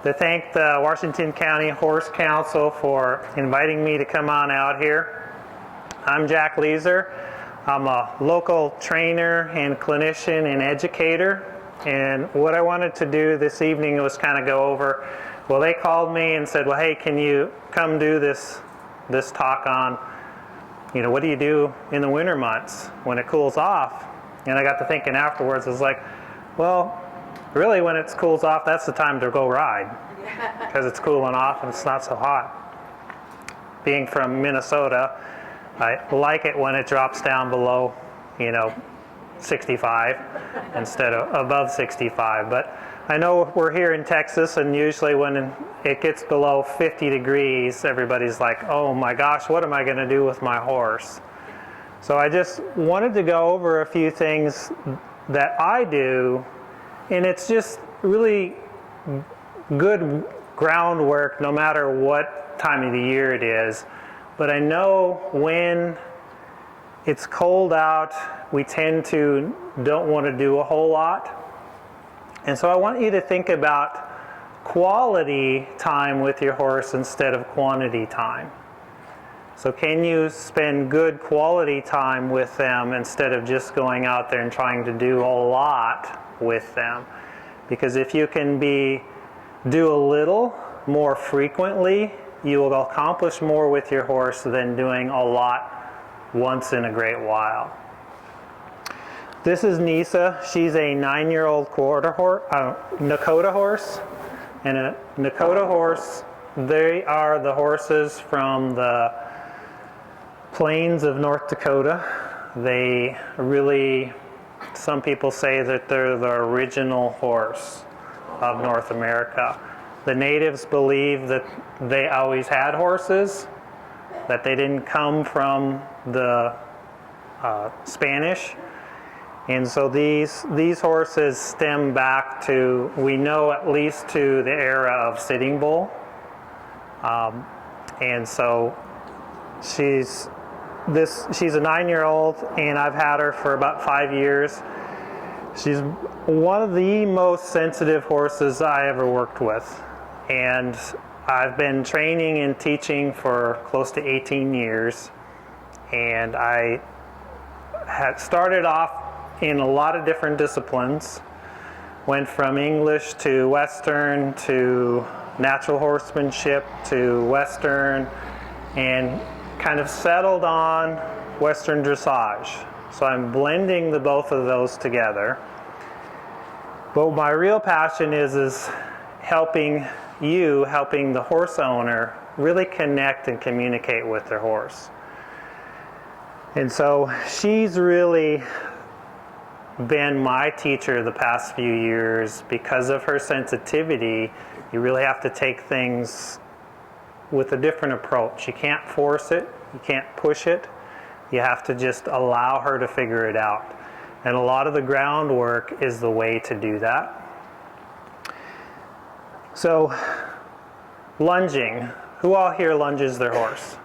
to thank the Washington County Horse Council for inviting me to come on out here. I'm Jack Leeser. I'm a local trainer and clinician and educator. And what I wanted to do this evening was kind of go over, well, they called me and said, well, hey, can you come do this talk on, what do you do in the winter months when it cools off? And I got to thinking afterwards, I was like, well, really when it cools off, that's the time to go ride because it's cooling off and it's not so hot. Being from Minnesota, I like it when it drops down below, 65 instead of above 65. But I know we're here in Texas, and usually when it gets below 50 degrees, everybody's like, oh my gosh, what am I going to do with my horse? So I just wanted to go over a few things that I do, and it's just really good groundwork no matter what time of the year it is. But I know when it's cold out, we tend to don't want to do a whole lot. And so I want you to think about quality time with your horse instead of quantity time. So can you spend good quality time with them instead of just going out there and trying to do a lot with them? Because if you can do a little more frequently, you will accomplish more with your horse than doing a lot once in a great while. This is Nisa. She's a 9-year-old Nakota horse. And a Nakota horse, they are the horses from the plains of North Dakota. They really, some people say that they're the original horse of North America. The natives believe that they always had horses, that they didn't come from the Spanish. And so these horses stem back to, we know at least to the era of Sitting Bull. And so she's a 9-year-old, and I've had her for about 5 years. She's one of the most sensitive horses I ever worked with. And I've been training and teaching for close to 18 years. And I had started off in a lot of different disciplines. Went from English to Western to natural horsemanship to Western, and kind of settled on Western dressage. So I'm blending both of those together. But my real passion is helping the horse owner really connect and communicate with their horse. And so she's really been my teacher the past few years. Because of her sensitivity, you really have to take things with a different approach. You can't force it, you can't push it. You have to just allow her to figure it out. And a lot of the groundwork is the way to do that. So, lunging. Who all here lunges their horse?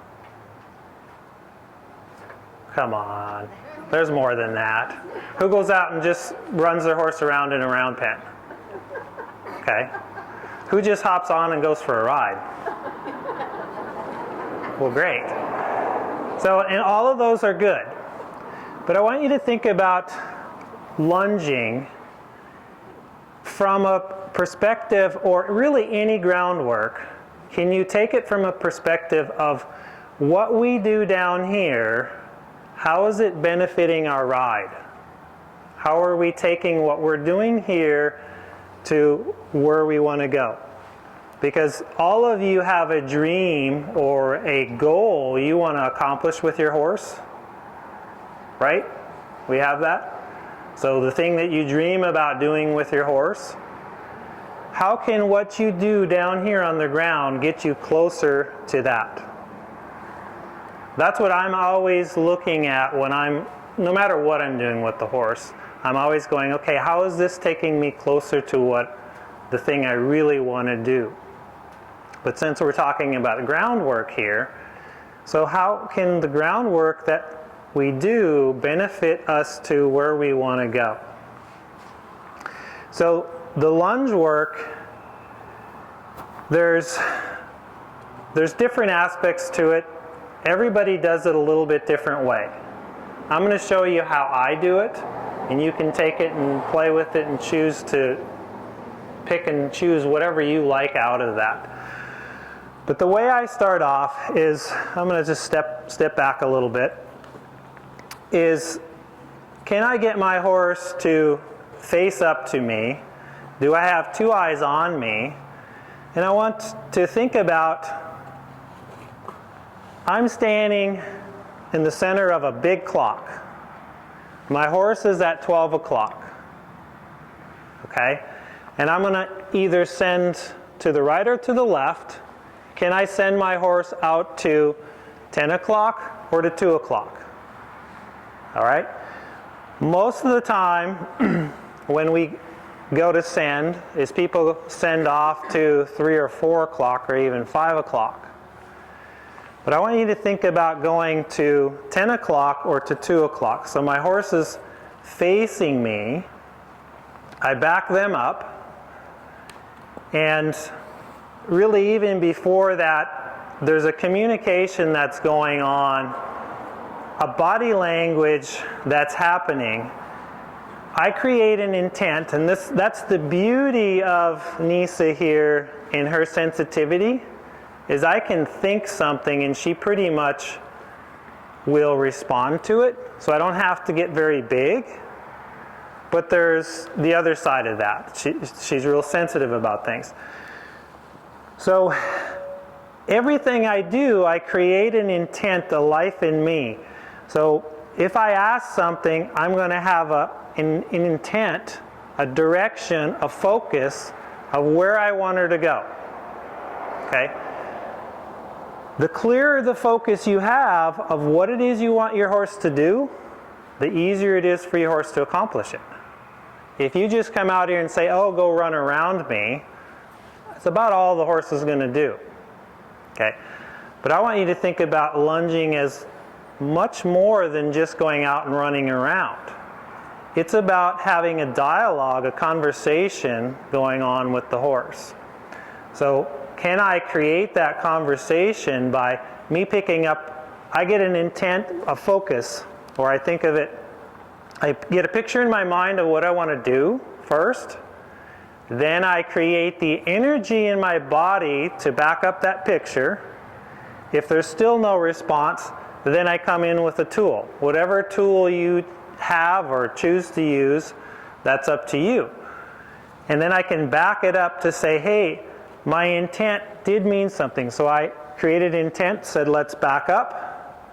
Come on. There's more than that. Who goes out and just runs their horse around in a round pen? Okay. Who just hops on and goes for a ride? Well, great. So, and all of those are good. But I want you to think about lunging from a perspective, or really any groundwork. Can you take it from a perspective of what we do down here? How is it benefiting our ride? How are we taking what we're doing here to where we want to go? Because all of you have a dream or a goal you want to accomplish with your horse, right? We have that? So the thing that you dream about doing with your horse, how can what you do down here on the ground get you closer to that? That's what I'm always looking at when no matter what I'm doing with the horse, I'm always going, okay, how is this taking me closer to the thing I really want to do? But since we're talking about groundwork here, so how can the groundwork that we do benefit us to where we want to go? So the lunge work there's different aspects to it. Everybody does it a little bit different way. I'm going to show you how I do it, and you can take it and play with it and choose to pick and choose whatever you like out of that. But the way I start off is, I'm going to just step back a little bit, is can I get my horse to face up to me? Do I have two eyes on me? And I want to think about, I'm standing in the center of a big clock. My horse is at 12 o'clock. Okay? And I'm going to either send to the right or to the left. Can I send my horse out to 10 o'clock or to 2 o'clock? All right? Most of the time, when we go to send, is people send off to 3 or 4 o'clock or even 5 o'clock. But I want you to think about going to 10 o'clock or to 2 o'clock. So my horse is facing me. I back them up. And really, even before that, there's a communication that's going on, a body language that's happening. I create an intent, and that's the beauty of Nisa here in her sensitivity, is I can think something and she pretty much will respond to it. So I don't have to get very big. But there's the other side of that. She's real sensitive about things. So everything I do, I create an intent, a life in me. So if I ask something, I'm going to have an intent, a direction, a focus of where I want her to go. Okay? The clearer the focus you have of what it is you want your horse to do, the easier it is for your horse to accomplish it. If you just come out here and say, oh, go run around me, that's about all the horse is going to do. Okay? But I want you to think about lunging as much more than just going out and running around. It's about having a dialogue, a conversation going on with the horse. So can I create that conversation by me picking up, I get an intent, a focus, or I think of it, I get a picture in my mind of what I want to do first. Then I create the energy in my body to back up that picture. If there's still no response, then I come in with a tool. Whatever tool you have or choose to use, that's up to you. And then I can back it up to say, hey, my intent did mean something. So I created intent, said let's back up.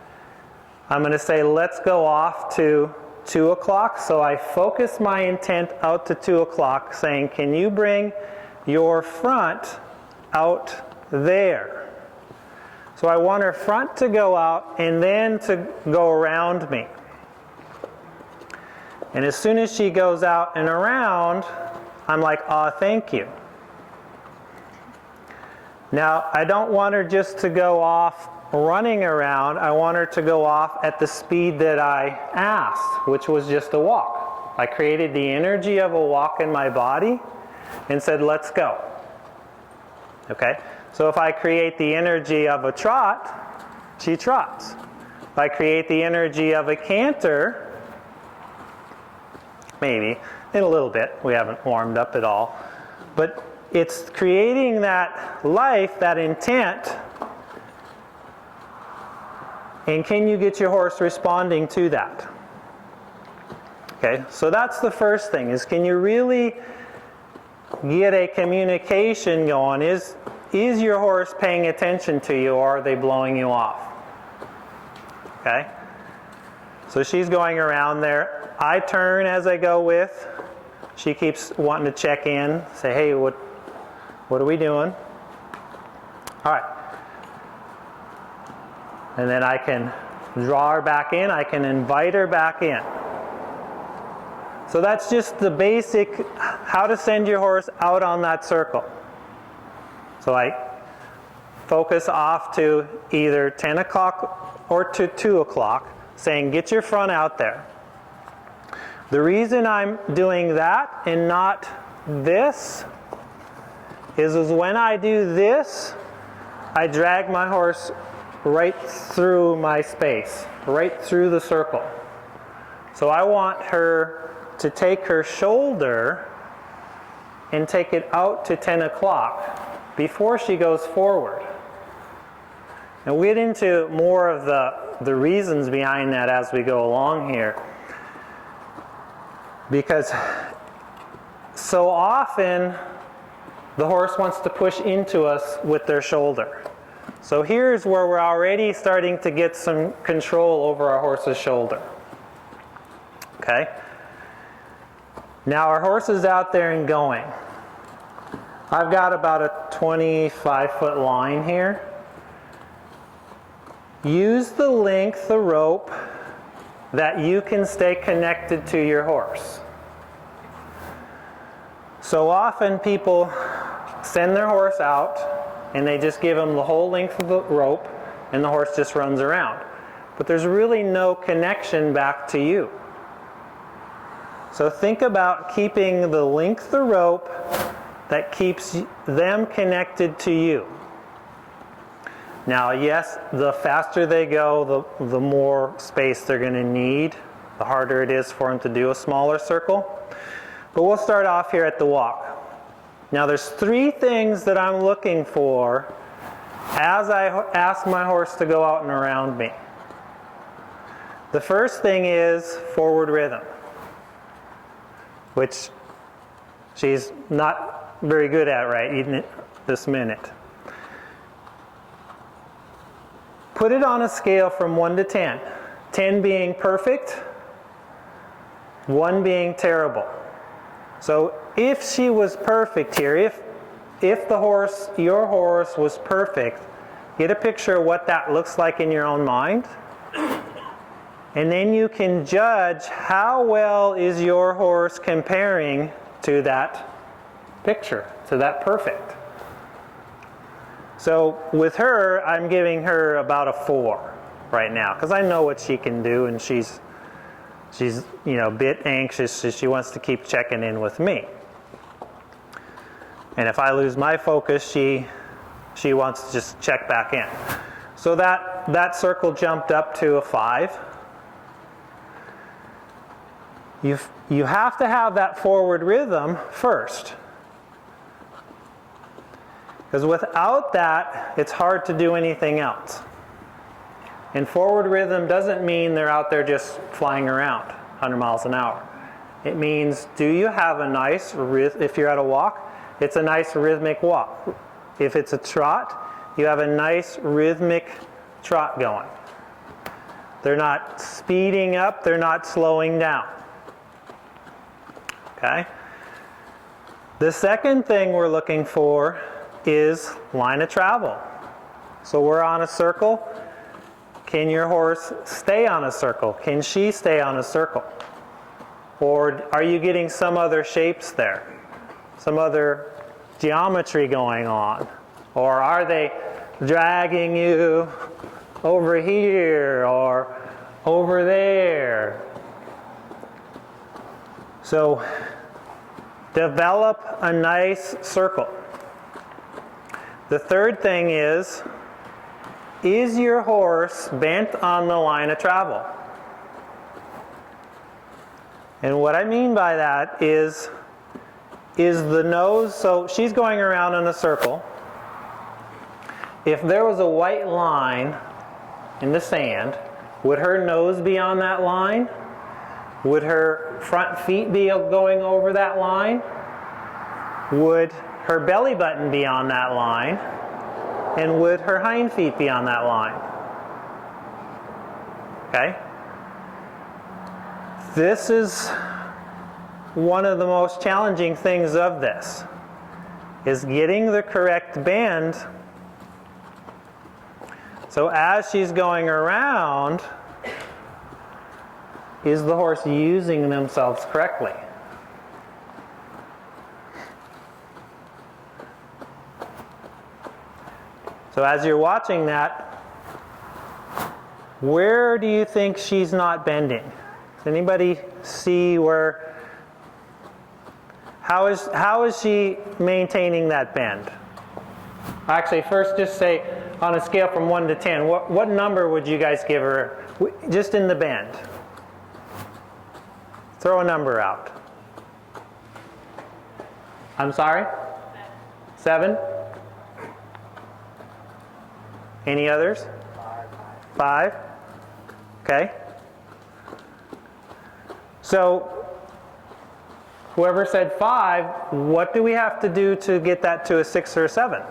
I'm going to say let's go off to 2 o'clock. So I focus my intent out to 2 o'clock, saying, can you bring your front out there? So I want her front to go out and then to go around me. And as soon as she goes out and around, I'm like, ah, thank you. Now, I don't want her just to go off running around. I want her to go off at the speed that I asked, which was just a walk. I created the energy of a walk in my body and said, let's go. Okay? So if I create the energy of a trot, she trots. If I create the energy of a canter, maybe, in a little bit. We haven't warmed up at all. But it's creating that life, that intent. And can you get your horse responding to that? Okay, so that's the first thing, is can you really get a communication going? Is your horse paying attention to you, or are they blowing you off? Okay, so she's going around there. I turn as I go with. She keeps wanting to check in, say, hey, what are we doing? All right. And then I can draw her back in. I can invite her back in. So that's just the basic, how to send your horse out on that circle. So I focus off to either 10 o'clock or to 2 o'clock, saying, get your front out there. The reason I'm doing that and not this is when I do this, I drag my horse right through my space, right through the circle. So I want her to take her shoulder and take it out to 10 o'clock before she goes forward. And we'll get into more of the reasons behind that as we go along here. Because so often the horse wants to push into us with their shoulder. So here's where we're already starting to get some control over our horse's shoulder. Okay? Now our horse is out there and going. I've got about a 25-foot line here. Use the length of rope that you can stay connected to your horse. So often people send their horse out and they just give them the whole length of the rope and the horse just runs around. But there's really no connection back to you. So think about keeping the length of rope that keeps them connected to you. Now, yes, the faster they go, the more space they're going to need, the harder it is for them to do a smaller circle. But we'll start off here at the walk. Now, there's 3 things that I'm looking for as I ask my horse to go out and around me. The first thing is forward rhythm, which she's not very good at right this minute. Put it on a scale from 1 to 10. 10 being perfect, 1 being terrible. So if she was perfect here, if your horse was perfect, get a picture of what that looks like in your own mind. And then you can judge how well is your horse comparing to that picture, to that perfect. So with her, I'm giving her about a 4 right now, because I know what she can do, and she's a bit anxious, so she wants to keep checking in with me. And if I lose my focus, she wants to just check back in. So that circle jumped up to a 5. You have to have that forward rhythm first. Because without that, it's hard to do anything else. And forward rhythm doesn't mean they're out there just flying around 100 miles an hour. It means, do you have a nice rhythm? If you're at a walk, it's a nice rhythmic walk. If it's a trot, you have a nice rhythmic trot going. They're not speeding up, they're not slowing down. Okay? The second thing we're looking for is line of travel. So we're on a circle. Can your horse stay on a circle? Can she stay on a circle? Or are you getting some other shapes there? Some other geometry going on? Or are they dragging you over here or over there? So develop a nice circle. The third thing is your horse bent on the line of travel? And what I mean by that is the nose, so she's going around in a circle. If there was a white line in the sand, would her nose be on that line? Would her front feet be going over that line? Would her belly button be on that line? And would her hind feet be on that line? Okay? This is one of the most challenging things of this, is getting the correct bend. So as she's going around, is the horse using themselves correctly? So as you're watching that, where do you think she's not bending? Does anybody see where? How is she maintaining that bend? Actually, first just say, on a scale from 1 to 10, what number would you guys give her just in the bend? Throw a number out. I'm sorry? 7? Any others? 5? Okay. So, whoever said 5, what do we have to do to get that to a 6 or a 7?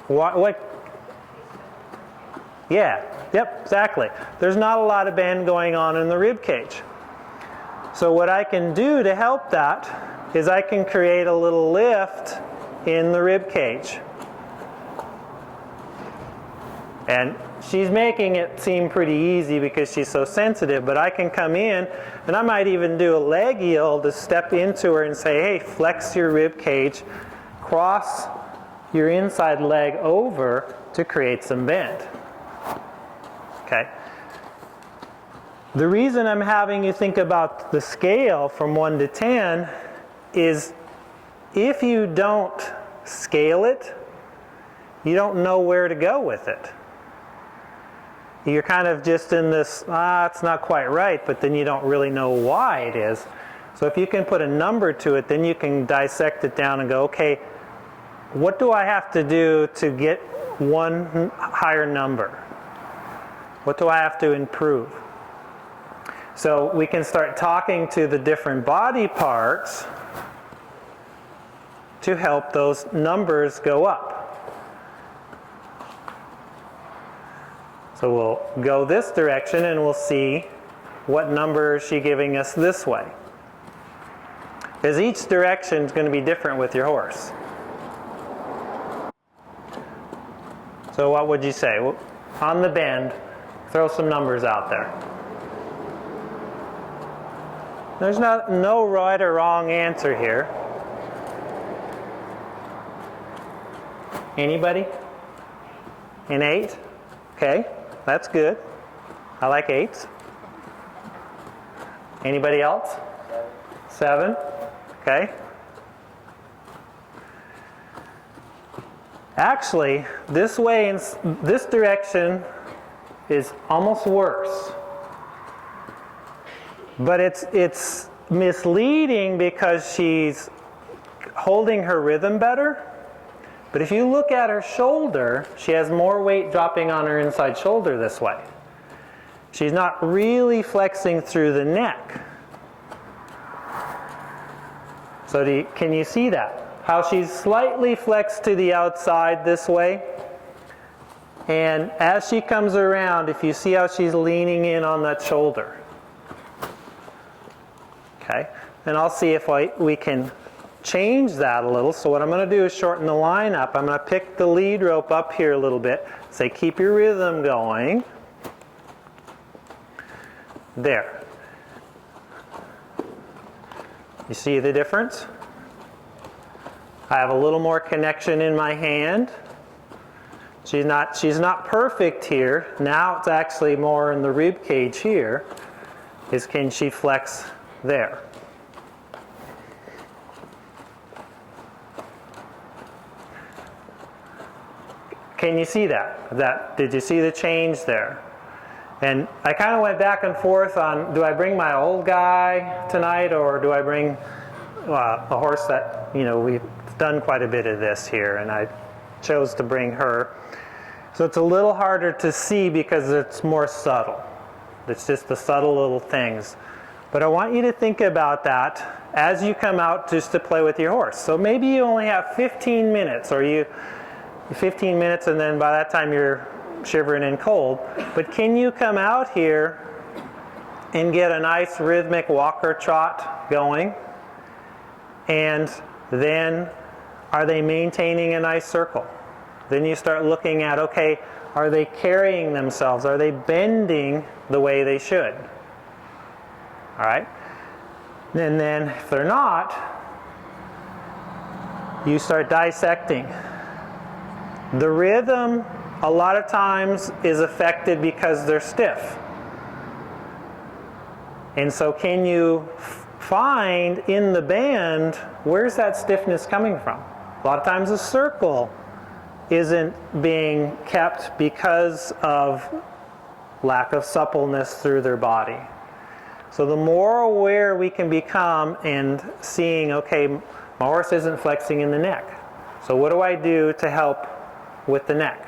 What? Yeah, yep, exactly. There's not a lot of bend going on in the rib cage. So what I can do to help that is I can create a little lift in the rib cage. And she's making it seem pretty easy because she's so sensitive, but I can come in and I might even do a leg yield to step into her and say, hey, flex your rib cage, cross your inside leg over to create some bend. Okay. The reason I'm having you think about the scale from 1 to 10 is if you don't scale it, you don't know where to go with it. You're kind of just in this, it's not quite right, but then you don't really know why it is. So if you can put a number to it, then you can dissect it down and go, okay, what do I have to do to get one higher number? What do I have to improve? So we can start talking to the different body parts to help those numbers go up. So we'll go this direction and we'll see what number is she giving us this way. Because each direction is going to be different with your horse. So what would you say? Well, on the bend, throw some numbers out there. There's no right or wrong answer here. Anybody? An 8? Okay, that's good. I like 8s. Anybody else? 7? Okay. Actually, this way, in this direction is almost worse. But it's misleading because she's holding her rhythm better. But if you look at her shoulder, she has more weight dropping on her inside shoulder this way. She's not really flexing through the neck. So can you see that? How she's slightly flexed to the outside this way. And as she comes around, if you see how she's leaning in on that shoulder. Okay, and I'll see if we can change that a little. So what I'm going to do is shorten the line up. I'm going to pick the lead rope up here a little bit. Say, keep your rhythm going. There. You see the difference? I have a little more connection in my hand. She's not perfect here. Now it's actually more in the rib cage here. Can she flex there? Can you see that? Did you see the change there? And I kind of went back and forth on, do I bring my old guy tonight or do I bring a horse that, we've done quite a bit of this here, and I chose to bring her. So it's a little harder to see because it's more subtle. It's just the subtle little things. But I want you to think about that as you come out just to play with your horse. So maybe you only have 15 minutes, or 15 minutes and then by that time you're shivering and cold. But can you come out here and get a nice rhythmic walker trot going? And then are they maintaining a nice circle? Then you start looking at, okay, are they carrying themselves? Are they bending the way they should? All right? And then if they're not, you start dissecting. The rhythm a lot of times is affected because they're stiff. And so can you find in the band, where's that stiffness coming from? A lot of times the circle isn't being kept because of lack of suppleness through their body. So the more aware we can become and seeing, okay, my horse isn't flexing in the neck. So what do I do to help with the neck?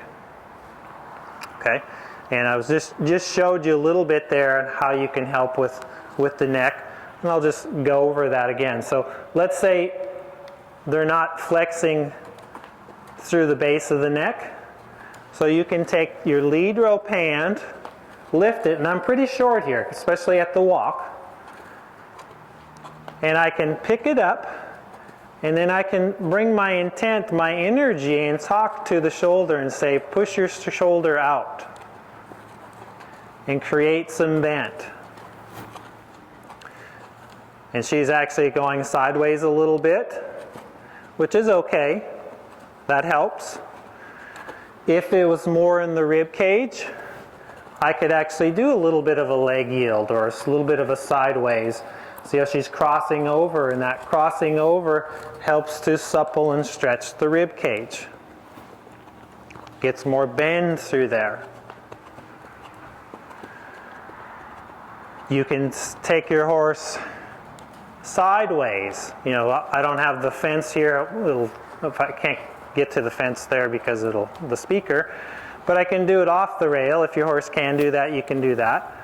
Okay, and I was just showed you a little bit there on how you can help with the neck, and I'll just go over that again. So let's say they're not flexing through the base of the neck. So you can take your lead rope hand, lift it, and I'm pretty short here, especially at the walk. And I can pick it up, and then I can bring my intent, my energy, and talk to the shoulder and say, push your shoulder out and create some bend. And she's actually going sideways a little bit, which is okay. That helps. If it was more in the rib cage, I could actually do a little bit of a leg yield or a little bit of a sideways. See how she's crossing over, and that crossing over helps to supple and stretch the rib cage. Gets more bend through there. You can take your horse sideways. You know, I don't have the fence here. If I can't get to the fence there because the speaker, but I can do it off the rail. If your horse can do that, you can do that.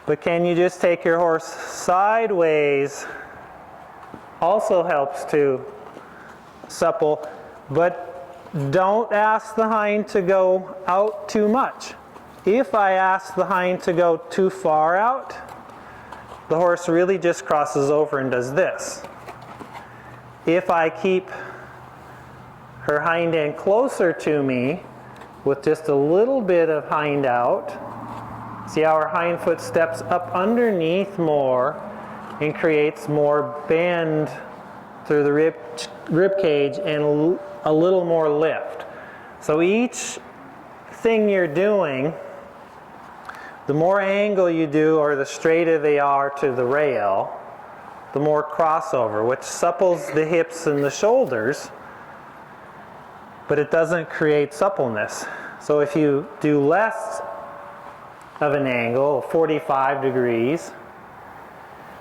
But can you just take your horse sideways? Also helps to supple, but don't ask the hind to go out too much. If I ask the hind to go too far out, the horse really just crosses over and does this. If I keep her hind end closer to me with just a little bit of hind out, see how her hind foot steps up underneath more and creates more bend through the rib cage and a little more lift. So each thing you're doing, the more angle you do or the straighter they are to the rail, the more crossover, which supples the hips and the shoulders, but it doesn't create suppleness. So if you do less of an angle, 45 degrees,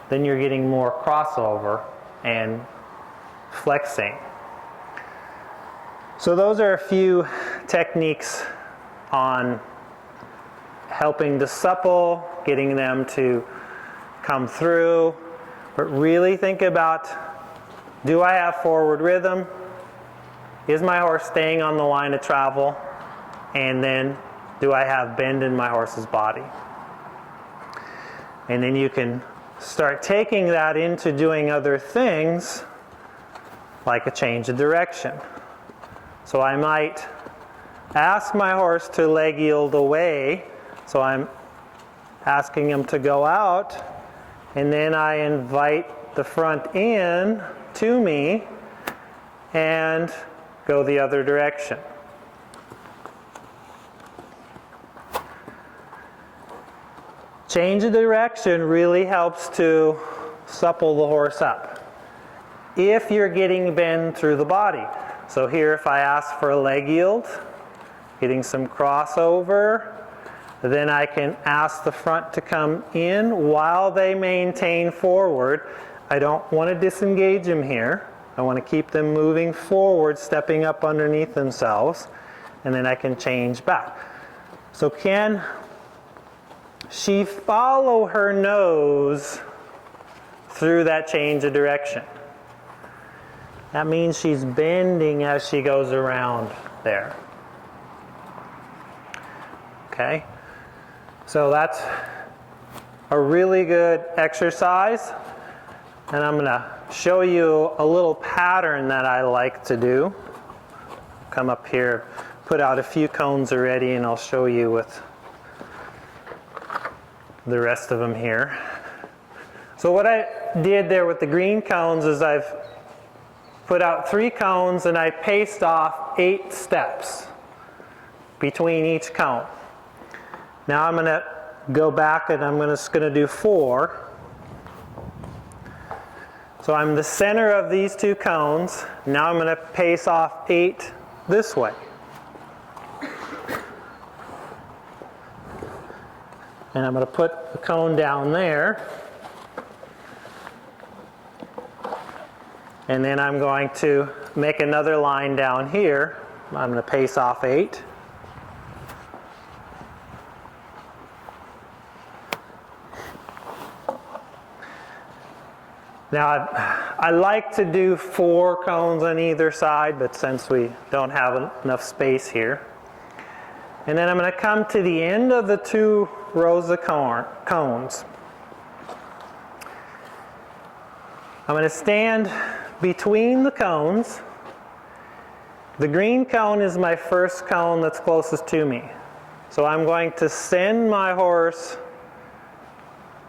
then you're getting more crossover and flexing. So those are a few techniques on helping to supple, getting them to come through, but really think about, do I have forward rhythm? Is my horse staying on the line of travel? And then, do I have bend in my horse's body? And then you can start taking that into doing other things, like a change of direction. So I might ask my horse to leg yield away, so I'm asking him to go out, and then I invite the front in to me and go the other direction. Change of direction really helps to supple the horse up if you're getting bend through the body. So here, if I ask for a leg yield, getting some crossover, then I can ask the front to come in while they maintain forward. I don't want to disengage them here. I want to keep them moving forward, stepping up underneath themselves, and then I can change back. So can she follow her nose through that change of direction? That means she's bending as she goes around there. Okay? So that's a really good exercise. And I'm going to show you a little pattern that I like to do. Come up here, put out a few cones already, and I'll show you with the rest of them here. So what I did there with the green cones is I've put out 3 cones and I paced off 8 steps between each cone. Now I'm going to go back and I'm just going to do 4. So I'm the center of these two cones. Now I'm going to pace off 8 this way. And I'm going to put the cone down there. And then I'm going to make another line down here. I'm going to pace off 8. Now, I like to do 4 cones on either side, but since we don't have enough space here. And then I'm going to come to the end of the 2 rows of cones. I'm going to stand between the cones. The green cone is my first cone that's closest to me. So I'm going to send my horse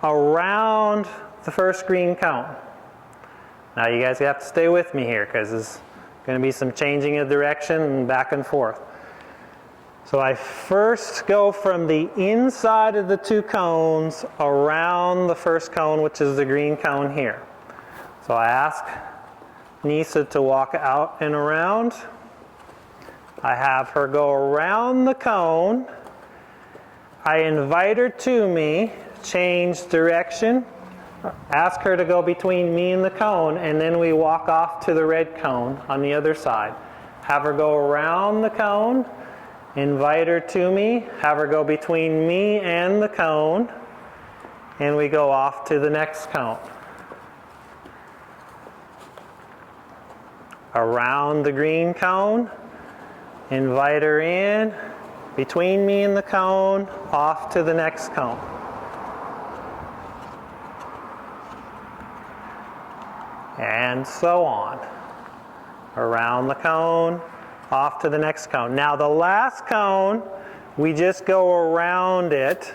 around the first green cone. Now you guys have to stay with me here because there's going to be some changing of direction and back and forth. So I first go from the inside of the 2 cones around the first cone, which is the green cone here. So I ask Nisa to walk out and around. I have her go around the cone. I invite her to me, change direction. Ask her to go between me and the cone, and then we walk off to the red cone on the other side. Have her go around the cone, invite her to me, have her go between me and the cone, and we go off to the next cone. Around the green cone, invite her in, between me and the cone, off to the next cone. And so on. Around the cone, off to the next cone. Now the last cone, we just go around it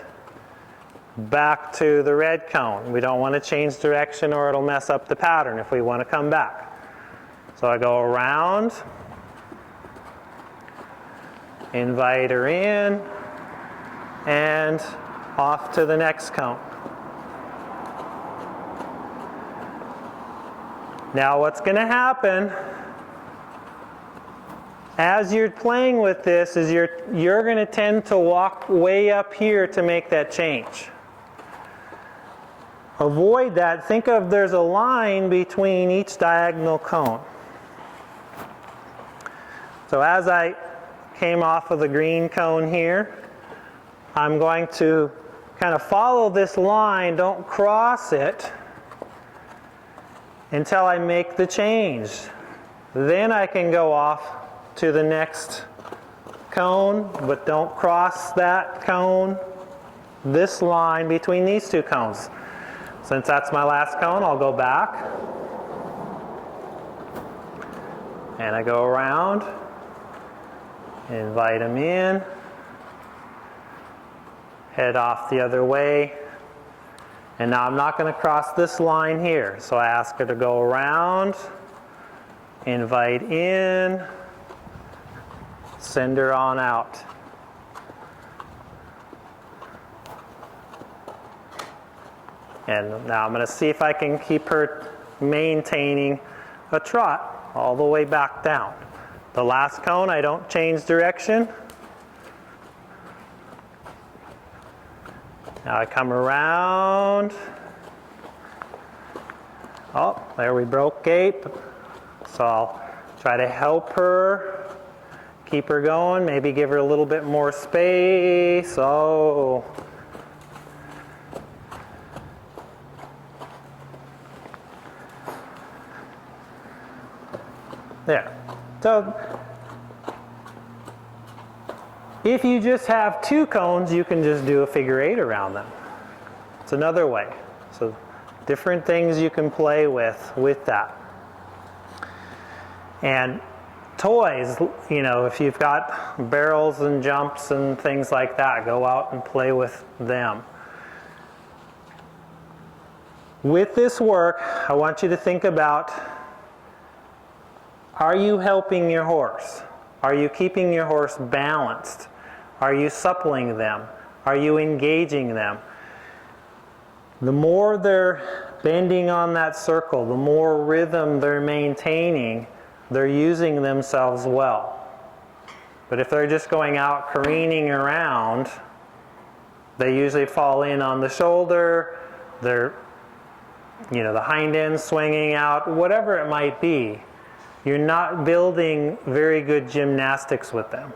back to the red cone. We don't want to change direction or it'll mess up the pattern if we want to come back. So I go around, invite her in, and off to the next cone. Now what's going to happen as you're playing with this is you're going to tend to walk way up here to make that change. Avoid that. Think of there's a line between each diagonal cone. So as I came off of the green cone here, I'm going to kind of follow this line, don't cross it, until I make the change. Then I can go off to the next cone, but don't cross that cone, this line between these 2 cones. Since that's my last cone, I'll go back. And I go around, invite them in, head off the other way. And now I'm not going to cross this line here. So I ask her to go around, invite in, send her on out. And now I'm going to see if I can keep her maintaining a trot all the way back down. The last cone, I don't change direction. Now I come around. Oh, there we broke gait. So I'll try to help her, keep her going, maybe give her a little bit more space. Oh. There. So if you just have 2 cones, you can just do a figure 8 around them. It's another way. So different things you can play with that. And toys, you know, if you've got barrels and jumps and things like that, go out and play with them. With this work, I want you to think about, are you helping your horse? Are you keeping your horse balanced? Are you suppling them? Are you engaging them? the more they're bending on that circle, the more rhythm they're maintaining, they're using themselves well. But if they're just going out careening around, they usually fall in on the shoulder, they're, the hind end swinging out, whatever it might be. You're not building very good gymnastics with them.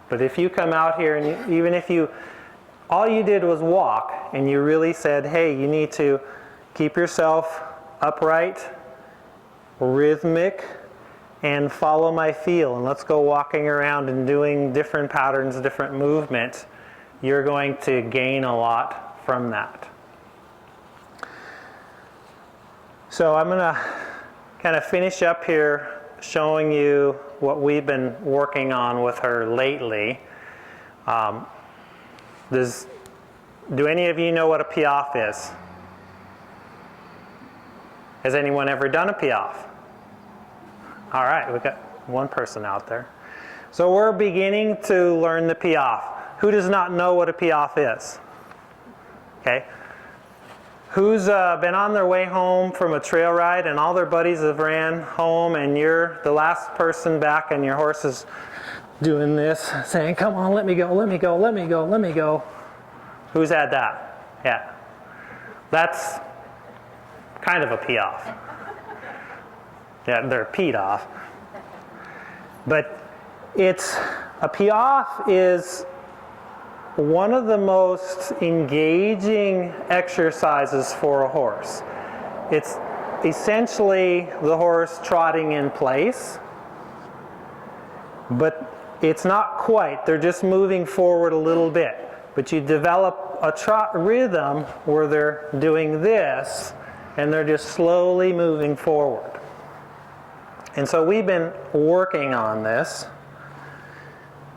But if you come out here and even if all you did was walk and you really said, hey, you need to keep yourself upright, rhythmic, and follow my feel, and let's go walking around and doing different patterns, different movements, you're going to gain a lot from that. So I'm going to kind of finish up here showing you what we've been working on with her lately. Do any of you know what a piaffe is? Has anyone ever done a piaffe? All right, we've got one person out there. So we're beginning to learn the piaffe. Who does not know what a piaffe is? Okay. Who's been on their way home from a trail ride and all their buddies have ran home and you're the last person back and your horse is doing this, saying, come on, let me go, let me go, let me go, let me go. Who's had that? Yeah. That's kind of a piaffe. Yeah, they're peed off. But a piaffe is one of the most engaging exercises for a horse. It's essentially the horse trotting in place, but it's not quite. They're just moving forward a little bit. But you develop a trot rhythm where they're doing this and they're just slowly moving forward. And so we've been working on this,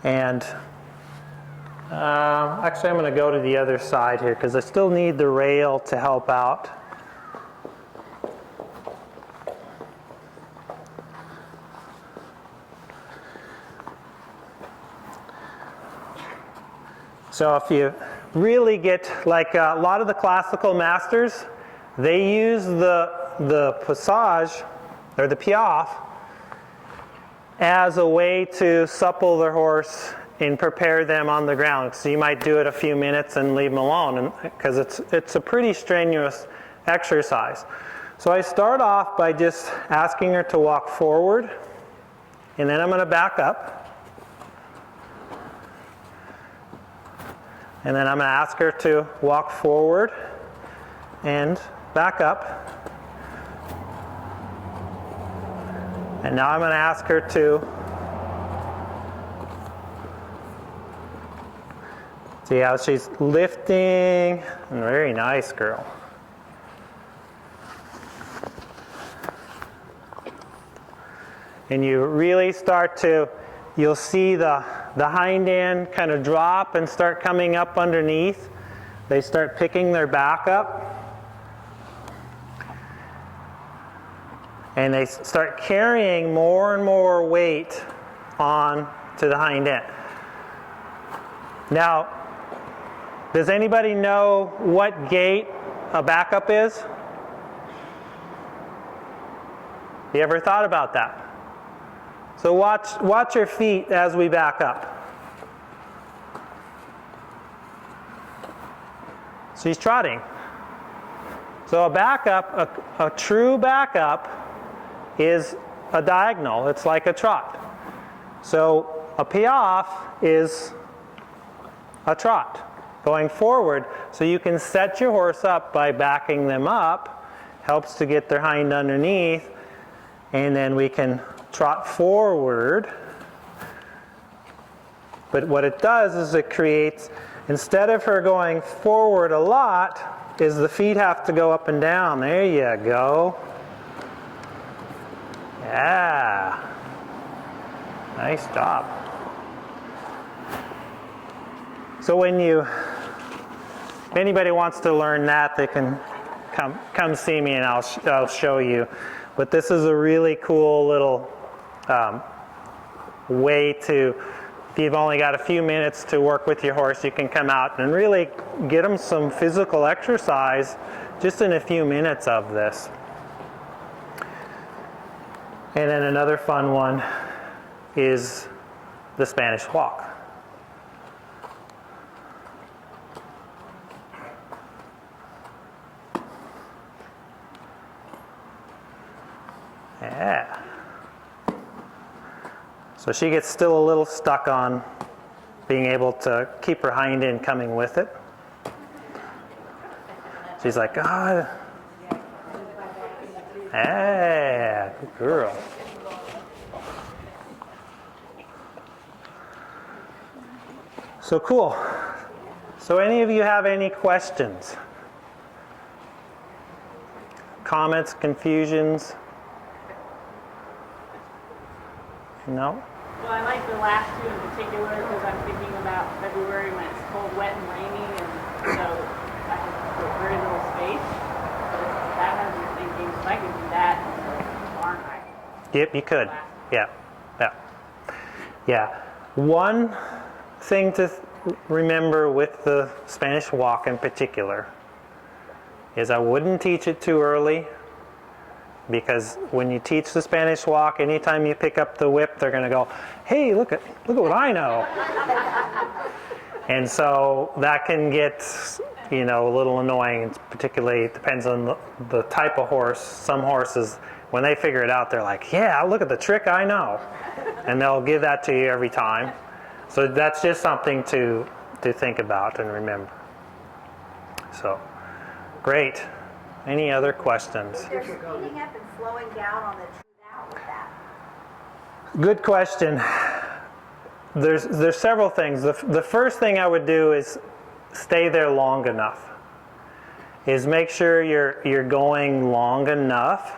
and actually I'm going to go to the other side here because I still need the rail to help out. So if you really get, like a lot of the classical masters, they use the passage or the piaffe as a way to supple their horse and prepare them on the ground. So you might do it a few minutes and leave them alone because it's a pretty strenuous exercise. So I start off by just asking her to walk forward, and then I'm going to back up. And then I'm going to ask her to walk forward and back up. And now I'm going to ask her to see how she's lifting. Very nice, girl. And you really start to, you'll see the hind end kind of drop and start coming up underneath. They start picking their back up. And they start carrying more and more weight on to the hind end. Now, does anybody know what gait a backup is? You ever thought about that? So watch your feet as we back up. She's trotting. So a backup, a true backup is a diagonal. It's like a trot. So a piaffe is a trot going forward. So you can set your horse up by backing them up. Helps to get their hind underneath. And then we can trot forward. But what it does is it creates, instead of her going forward a lot, is the feet have to go up and down. There you go. Yeah. Nice job. So if anybody wants to learn that, they can come see me and I'll show you. But this is a really cool little way to if you've only got a few minutes to work with your horse, you can come out and really get them some physical exercise just in a few minutes of this. And then another fun one is the Spanish walk. Yeah. So she gets still a little stuck on being able to keep her hind end coming with it. She's like, God. Yeah, good girl. So cool. So any of you have any questions? Comments, confusions? No? Well, I like the last two in particular because I'm thinking about February when it's cold, wet, and rainy, and so I have very little space. But that has me thinking, so I could do that in the barn. Yep, you could. Yeah, yeah. Yeah. One thing to remember with the Spanish walk in particular is I wouldn't teach it too early, because when you teach the Spanish walk, anytime you pick up the whip, they're going to go, hey, look at what I know. And so that can get, a little annoying. Particularly, it depends on the type of horse. Some horses, when they figure it out, they're like, yeah, look at the trick I know. And they'll give that to you every time. So that's just something to think about and remember. So, great. Any other questions? If they're speeding up and slowing down on the true out with that. Good question. There's several things. The first thing I would do is stay there long enough. Is make sure you're going long enough,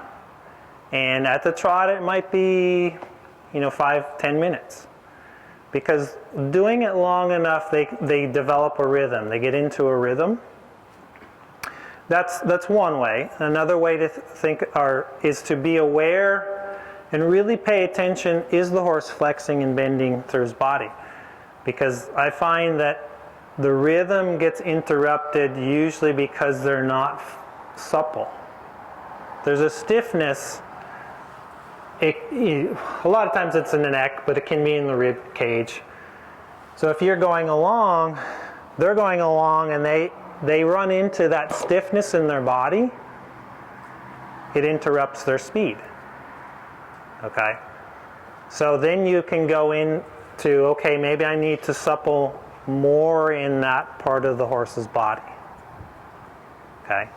and at the trot it might be 5-10 minutes, because doing it long enough they develop a rhythm. They get into a rhythm. That's one way. Another way to think is to be aware and really pay attention. Is the horse flexing and bending through his body? Because I find that the rhythm gets interrupted usually because they're not supple. There's a stiffness. A lot of times it's in the neck, but it can be in the rib cage. So if you're going along, they're going along, and they run into that stiffness in their body, it interrupts their speed. Okay? So then you can go into, okay, maybe I need to supple more in that part of the horse's body. Okay?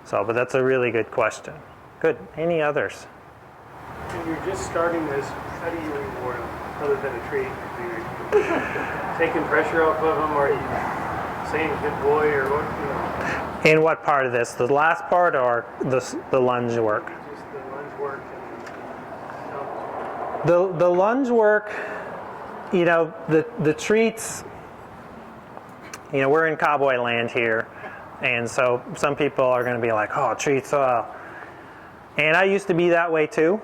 So, but that's a really good question. Good. Any others? When you're just starting this, how do you reward them, other than a treat? Are you taking pressure off of them, or are you saying good boy, or what? In what part of this? The last part or the lunge work? Just the lunge work. The lunge work, the treats, we're in cowboy land here, and so some people are going to be like, oh, treats, and I used to be that way too.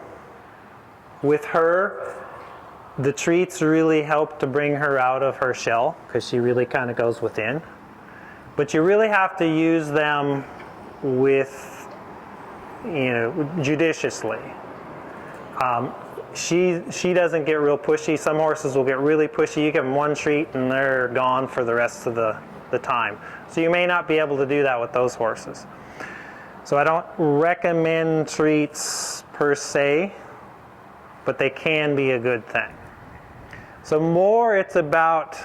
With her, the treats really help to bring her out of her shell, because she really kind of goes within. But you really have to use them with, judiciously. She doesn't get real pushy. Some horses will get really pushy. You give them one treat and they're gone for the rest of the time. So you may not be able to do that with those horses. So I don't recommend treats per se, but they can be a good thing. So more it's about,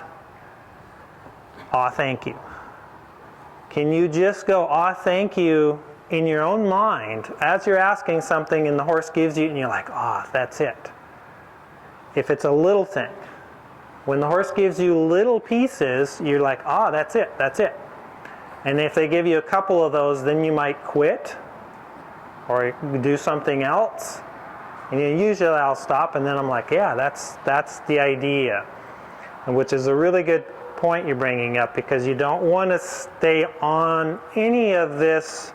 thank you. Can you just go, thank you, in your own mind as you're asking something and the horse gives you, and you're like, that's it. If it's a little thing, when the horse gives you little pieces, you're like, that's it. And if they give you a couple of those, then you might quit or do something else. And usually I'll stop, and then I'm like, yeah, that's the idea. And which is a really good point you're bringing up, because you don't want to stay on any of this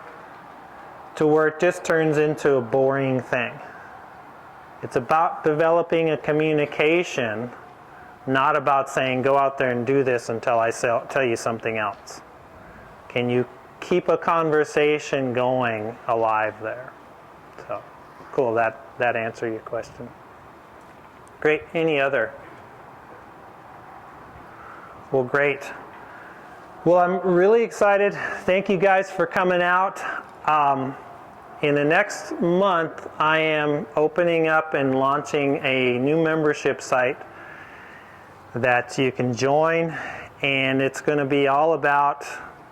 to where it just turns into a boring thing. It's about developing a communication not about saying go out there and do this until I tell you something else. Can you keep a conversation going alive there? So, cool, that answered your question. Great, any other? Well, great. Well, I'm really excited. Thank you guys for coming out. In the next month, I am opening up and launching a new membership site that you can join, and it's going to be all about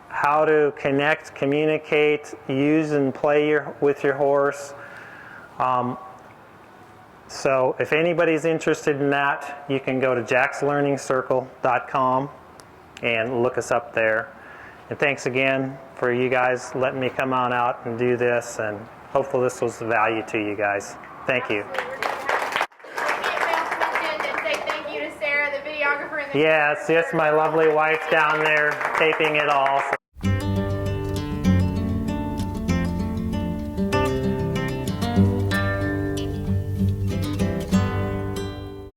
how to connect, communicate, use and play with your horse. So if anybody's interested in that, you can go to jackslearningscircle.com and look us up there. And thanks again for you guys letting me come on out and do this, and hopefully this was of value to you guys. Thank you. Yes, my lovely wife down there taping it all.